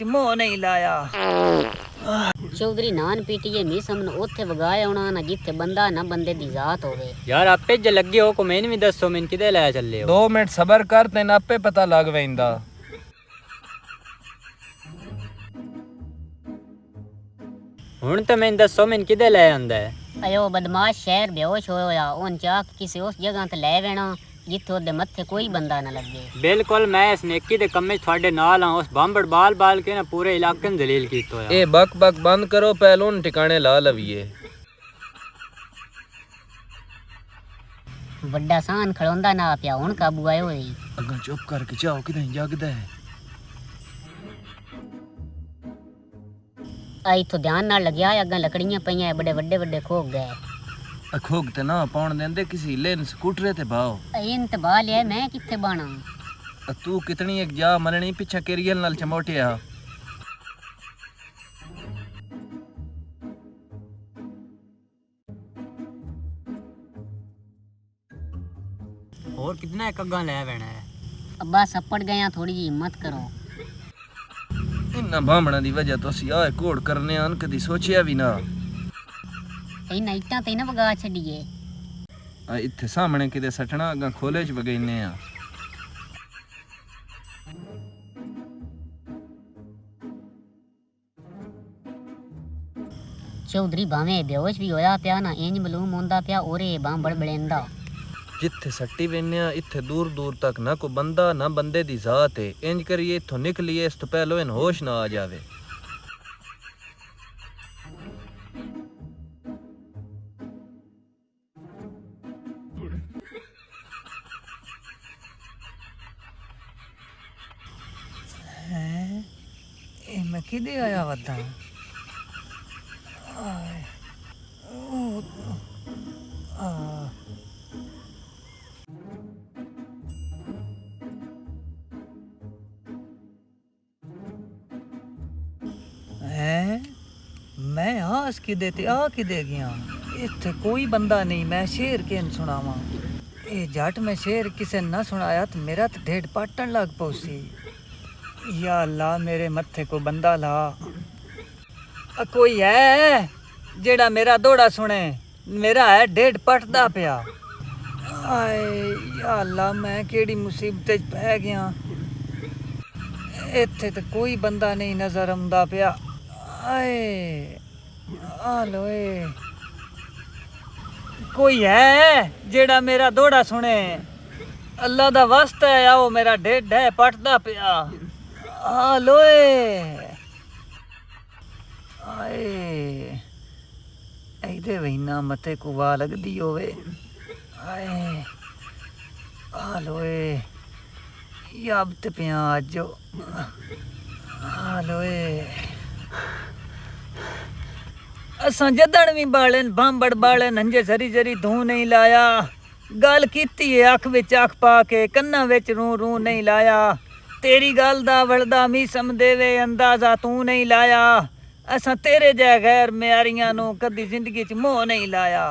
मोह नहीं लाया। चौधरी नान पीटीए मी समन ओथे वगाए आना ना जिथे बंदा ना बंदे दी जात होवे। यार आपे जे लगे हो को मैंने भी दसो मैंने किदे लाया चले हो। 2 मिनट सबर कर तेन आपे पता लग वैंदा। हुण तो मैंने दसो मैंने किदे लाया आंदा है। अयो बदमाश शहर बेहोश होया ओन चाक किसी उस जगह ते ले वेना जिथे ओदे मत्थे कोई बंदा ना लगे। बिल्कुल मैं इस नेकी दे कम्मे थोड़े नाल हां। उस बांबड़ बाल बाल के ना पूरे इलाके में जलील कीतो है। ए बक बक बंद करो पहले उन ठिकाने ला लविए। बड़ा सान खड़ोंदा ना पिया हुण काबू आयो है। अगा चुप करके जाओ किधर जागदा है। आई तो ध्यान ना लग्या अगा लकड़ियां पईयां बड़े बड़े बड़े खोग गए। खोग ते ना पाउन देंदे किसी लेन स्कूटरे ते भाओ। इन ते बा लिया मैं किथे बाणा। तू कितनी एक जा मननी पीछा केरियल नाल चमोटिया। और कितना एक अग्गा ले वेना है। अब्बा सपड़ गया थोड़ी जी हिम्मत करो। इन्ना बामणा दी वजह तो सी आए कोड़ करने आन कदी सोचिया भी ना। इन इट्टां ते ना वगा छड़िए। इत्थे सामने किते सटना अगा खोले च वगैने आ। चौधरी भावे बेहोश भी होया पिया ना इंज मालूम होंदा पिया ओरे बांबड़ बलेंदा। जिथे सट्टी वेने इत्थे दूर दूर तक ना को बंदा ना बंदे दी जात है। इंज करिए इथों निकलिए इस तो पहलो इन होश ना आ जावे। मैं किदे आया वदा मैं आस कि देते आ कि दे गया। इत्थे कोई बंदा नहीं मैं शेर के सुनावा। ए जट मैं शेर किसे न सुनाया तो मेरा तो ढेड पाटन लग पौसी। या अल्लाह मेरे मत्थे को बंदा ला। कोई है जेड़ा मेरा दौड़ा सुने। मेरा है ढेड पटदा पिया। आए या अल्लाह मैं केड़ी मुसीबत च पै गया। इत्थे तो कोई बंदा नहीं नजर आंदा पिया। आए आलोए कोई है जेड़ा मेरा दौड़ा सुने। अल्लाह दा वास्ता है आओ मेरा ढेड है पटदा पिया। आलोए आए ऐदे वहीना मते को वा लगदी होवे। आए आलोए याब ते पिया अजो। आलोए असां जदन भी बालन बांबड़ बालन हंजे सरी सरी धू नहीं लाया। गल कीती है अख विच अख पा के कन्ना विच रू रू नहीं लाया। तेरी गल दा वलदा मी समझदे वे अंदाजा तू नहीं लाया। असां तेरे जै गैर म्यारियां नू कदी जिंदगी च मोह नहीं लाया।